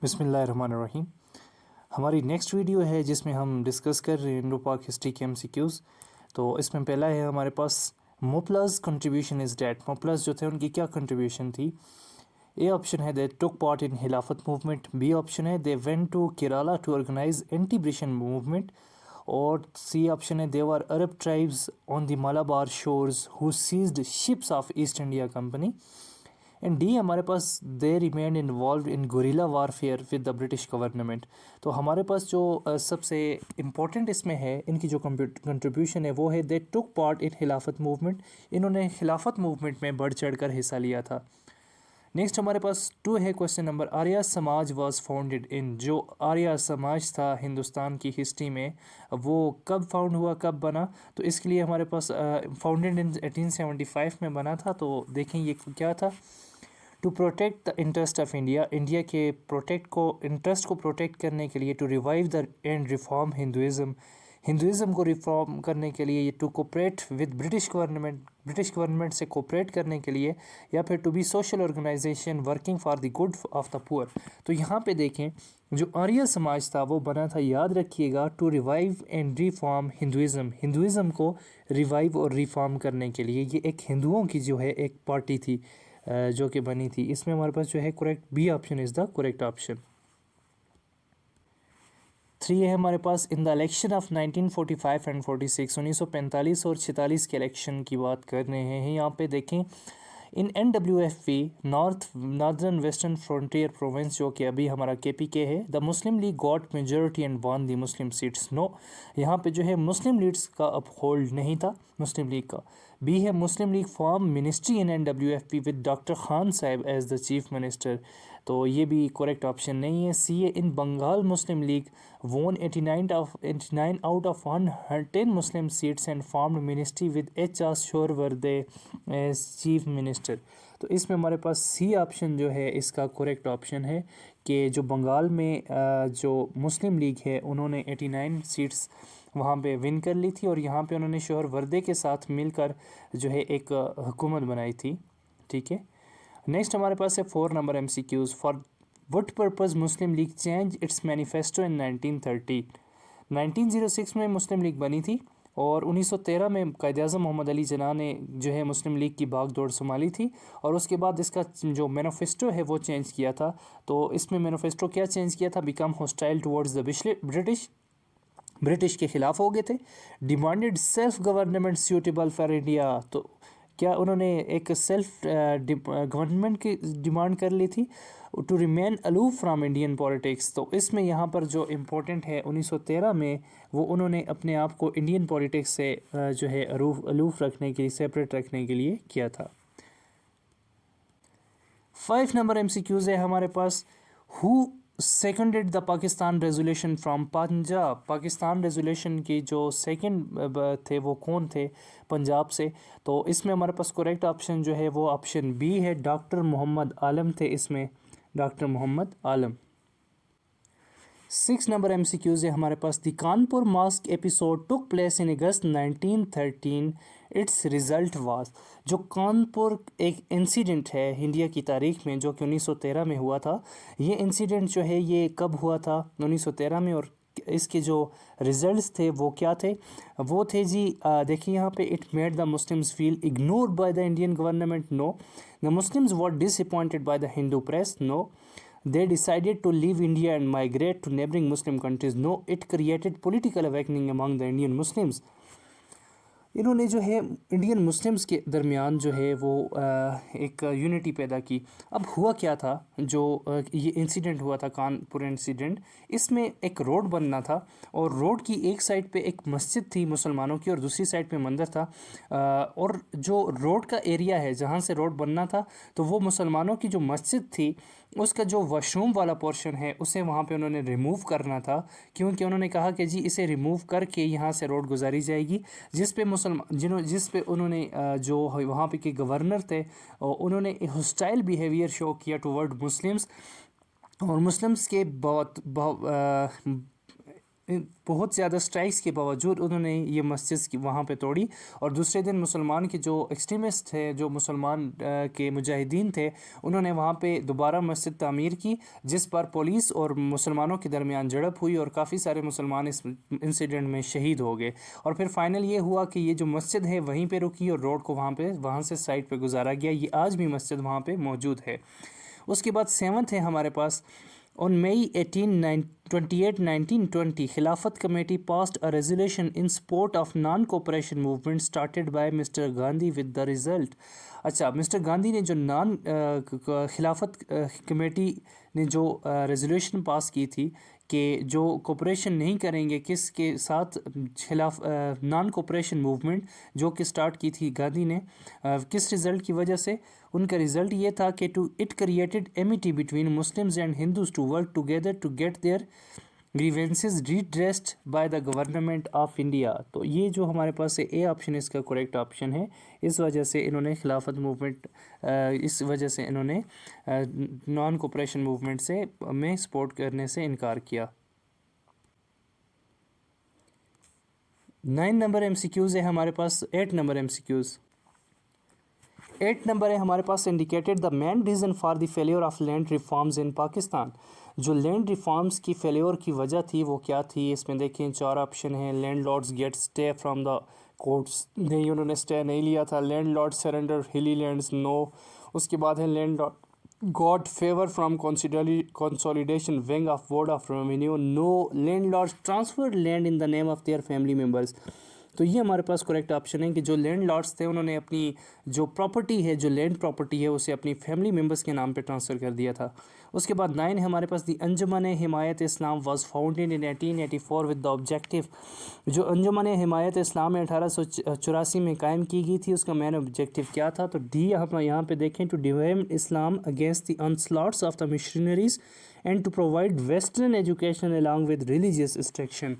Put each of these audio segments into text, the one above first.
बिस्मिल्लाहिर्रहमानिर्रहीम। हमारी next video है जिसमें हम डिस्कस कर रहे हैं इंडो पाक हिस्ट्री के एमसीक्यूज़। तो इसमें पहला है हमारे पास मोपलाज कंट्रीब्यूशन इज़ डैट। मोपलाज जो थे उनकी क्या कंट्रीब्यूशन थी। ए ऑप्शन है दे टुक पार्ट इन खिलाफत मूवमेंट। बी ऑप्शन है they went to Kerala to organise anti British movement. और सी ऑप्शन है they were Arab tribes on the Malabar shores who seized ships of East India Company. And D हमारे पास they remain involved in guerrilla warfare with the British government. तो हमारे पास जो सबसे important इसमें है इनकी जो कंट्रीब्यूशन है वो है दे टुक पार्ट इन खिलाफत मूवमेंट। इन्होंने खिलाफत मूवमेंट में बढ़ चढ़ कर हिस्सा लिया था। नेक्स्ट हमारे पास 2 है question number Arya Samaj was founded इन। जो आर्य समाज था हिंदुस्तान की हिस्ट्री में वो कब फाउंड हुआ, कब बना। तो इसके लिए हमारे पास फाउंडेड इन 1875 में बना था। तो देखें ये क्या था। To protect the interest of India. India के इंटरेस्ट को प्रोटेक्ट करने के लिए। To revive the and reform Hinduism को रिफॉर्म करने के लिए। To cooperate with British government से कोऑपरेट करने के लिए। या फिर to be social organisation working for the good of the poor. तो यहाँ पे देखें जो आर्य समाज था वो बना था, याद रखिएगा, to revive and reform Hinduism को रिवाइव और रिफॉर्म करने के लिए। ये एक हिंदुओं की जो है एक पार्टी थी जो कि बनी थी। इसमें हमारे पास जो है correct B option is the correct option. 3 है हमारे पास in the election of 1945 and 46। 1945 और 46 के इलेक्शन की बात कर रहे हैं। यहाँ पे देखें in NWFP northern western frontier province जो कि अभी हमारा KPK है। The Muslim League got majority and won the Muslim seats. No, यहाँ पे जो है मुस्लिम लीड्स का अपहोल्ड नहीं था मुस्लिम लीग का। बी है Muslim League formed ministry in NWFP with doctor Khan Sahab as the chief minister. तो ये भी करेक्ट ऑप्शन नहीं है। सी है इन बंगाल मुस्लिम League won 89 out of 110 Muslim seats and formed ministry with HR Suhrawardy as chief minister. तो इसमें हमारे पास सी ऑप्शन जो है इसका करेक्ट ऑप्शन है कि जो बंगाल में जो मुस्लिम लीग है उन्होंने 89 सीट्स वहाँ पे विन कर ली थी और यहाँ पे उन्होंने शोहरवर्दे के साथ मिलकर जो है एक हुकूमत बनाई थी। ठीक है। नेक्स्ट हमारे पास है 4 number MCQs। For what purpose Muslim League change its manifesto in 1930। 1906 में मुस्लिम लीग बनी थी और 1913 में कायद-ए-आज़म मोहम्मद अली जिन्ना ने जो है मुस्लिम लीग की बागडोर संभाली थी और उसके बाद इसका जो मैनिफेस्टो है वो चेंज किया था। तो इसमें मैनिफेस्टो क्या चेंज किया था। Become hostile towards the British के ख़िलाफ़ हो गए थे। Demanded self government suitable for India. तो क्या उन्होंने एक सेल्फ गवर्नमेंट की डिमांड कर ली थी। To remain aloof from Indian politics. तो इसमें यहाँ पर जो इम्पोर्टेंट है 1913 में वो उन्होंने अपने आप को इंडियन पॉलिटिक्स से जो है अलूफ रखने के लिए, सेपरेट रखने के लिए किया था। 5 नंबर MCQs है हमारे पास। Who seconded the Pakistan resolution from Punjab. Pakistan resolution की जो सेकंड थे वो कौन थे, पंजाब से। तो इसमें हमारे पास करेक्ट ऑप्शन जो है वो ऑप्शन बी है, डॉक्टर मोहम्मद आलम थे इसमें, doctor Mohammad Alam. 6 number MCQs है हमारे पास। The Kanpur mosque episode took place in August 1913। Its result was. जो कानपुर एक इंसिडेंट है इंडिया की तारीख में जो कि 1913 में हुआ था। ये इंसिडेंट जो है ये कब हुआ था, 1913 में। और इसके जो रिजल्ट्स थे वो क्या थे, वो थे जी देखिए यहाँ पे it made the Muslims feel ignored by the Indian government. No. The Muslims were disappointed by the Hindu press. No. They decided to leave India and migrate to neighboring Muslim countries. No, it created political awakening among the Indian Muslims. इन्होंने जो है Indian Muslims के दरमियान जो है वो एक unity पैदा की। अब हुआ क्या था, जो ये इंसिडेंट हुआ था कानपुर इंसिडेंट, इसमें एक रोड बनना था और रोड की एक साइड पे एक मस्जिद थी मुसलमानों की और दूसरी साइड पे मंदिर था। और जो रोड का एरिया है जहाँ से रोड बनना था तो वो मुसलमानों की जो मस्जिद थी उसका जो वॉशरूम वाला पोर्शन है उसे वहाँ पे उन्होंने रिमूव करना था, क्योंकि उन्होंने कहा कि जी इसे रिमूव करके यहाँ से रोड गुजारी जाएगी। जिस पे उन्होंने जो वहाँ पे के गवर्नर थे उन्होंने हॉस्टाइल बिहेवियर शो किया टुवर्ड मुस्लिम्स और मुस्लिम्स के बहुत बहुत ज़्यादा स्ट्राइक्स के बावजूद उन्होंने ये मस्जिद की वहाँ पे तोड़ी। और दूसरे दिन मुसलमान के जो एक्सट्रीमिस्ट थे, जो मुसलमान के मुजाहिदीन थे, उन्होंने वहाँ पे दोबारा मस्जिद तामीर की, जिस पर पुलिस और मुसलमानों के दरमियान झड़प हुई और काफ़ी सारे मुसलमान इस इंसिडेंट में शहीद हो गए। और फिर फाइनल ये हुआ कि ये जो मस्जिद है वहीं पे रुकी और रोड को वहाँ से साइड पे गुजारा गया। ये आज भी मस्जिद वहाँ पे मौजूद है। उसके बाद सेवन्थ है हमारे पास, On May 28, 1920, Khilafat Committee passed a resolution in support of non-cooperation movement started by Mr. Gandhi with the result। अच्छा, मिस्टर गांधी ने जो खिलाफत कमेटी ने जो रेजोल्यूशन पास की थी कि जो कोऑपरेशन नहीं करेंगे किसके साथ, खिलाफ नॉन कोऑपरेशन मूवमेंट जो कि स्टार्ट की थी गांधी ने, किस रिज़ल्ट की वजह से। उनका रिज़ल्ट ये था कि it created amity between Muslims and Hindus to work together to get their grievances redressed by the government of India. तो ये जो हमारे पास है ए ऑप्शन इसका करेक्ट ऑप्शन है। इस वजह से इन्होंने खिलाफत मूवमेंट, इस वजह से इन्होंने नॉन कोऑपरेशन मूवमेंट से में सपोर्ट करने से इनकार किया। 9 नंबर एमसीक्यूज़ है हमारे पास। 8 नंबर एमसीक्यूज़, 8 नंबर है हमारे पास, indicated the main reason for the failure of land reforms in Pakistan. जो लैंड रिफॉर्म्स की फेलियर की वजह थी वो क्या थी, इसमें देखें 4 ऑप्शन हैं। Landlords get stay from the courts, नहीं उन्होंने स्टे नहीं लिया था। Landlord surrender hilly lands, no. उसके बाद है landlord got favour from consolidation wing of board of revenue, no. Landlords transferred land in the name of their family members. तो ये हमारे पास करेक्ट ऑप्शन है कि जो लैंड लॉर्ड्स थे उन्होंने अपनी जो प्रॉपर्टी है, जो लैंड प्रॉपर्टी है, उसे अपनी फैमिली मेम्बर्स के नाम पे ट्रांसफ़र कर दिया था। उसके बाद 9 है हमारे पास, the Anjuman Himayat Islam was founded in 1884 with the objective. जो अंजुमन हिमायत इस्लाम 1884 में कायम की गई थी, उसका मेन ऑब्जेक्टिव क्या था। तो डी हम यहाँ पे देखें, to defend Islam against the onslaughts of the missionaries and to provide western education along with religious instruction.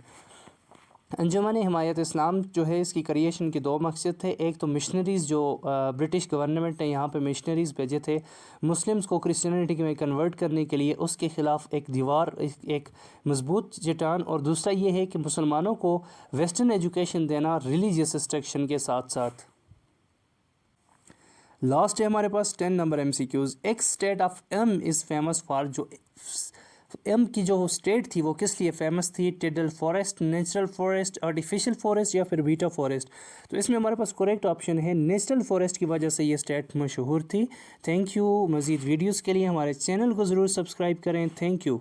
Anjuman Himayat Islam जो है इसकी क्रिएशन के 2 मकसद थे। एक तो मिशनरीज़, जो ब्रिटिश गवर्नमेंट ने यहाँ पे मिशनरीज़ भेजे थे मुस्लिम्स को क्रिश्चियनिटी में कन्वर्ट करने के लिए, उसके ख़िलाफ़ एक दीवार, एक मजबूत चट्टान। और दूसरा ये है कि मुसलमानों को वेस्टर्न एजुकेशन देना रिलीजियस इंस्ट्रक्शन के साथ साथ। लास्ट है हमारे पास 10 number MCQs. X state of M is famous for, जो एम की जो स्टेट थी वो किस लिए फेमस थी। Tidal forest, natural forest, artificial forest या फिर बीटा फॉरेस्ट। तो इसमें हमारे पास करेक्ट ऑप्शन है नेचुरल फॉरेस्ट की वजह से ये स्टेट मशहूर थी। Thank you. मज़ीद वीडियोस के लिए हमारे चैनल को ज़रूर सब्सक्राइब करें। Thank you.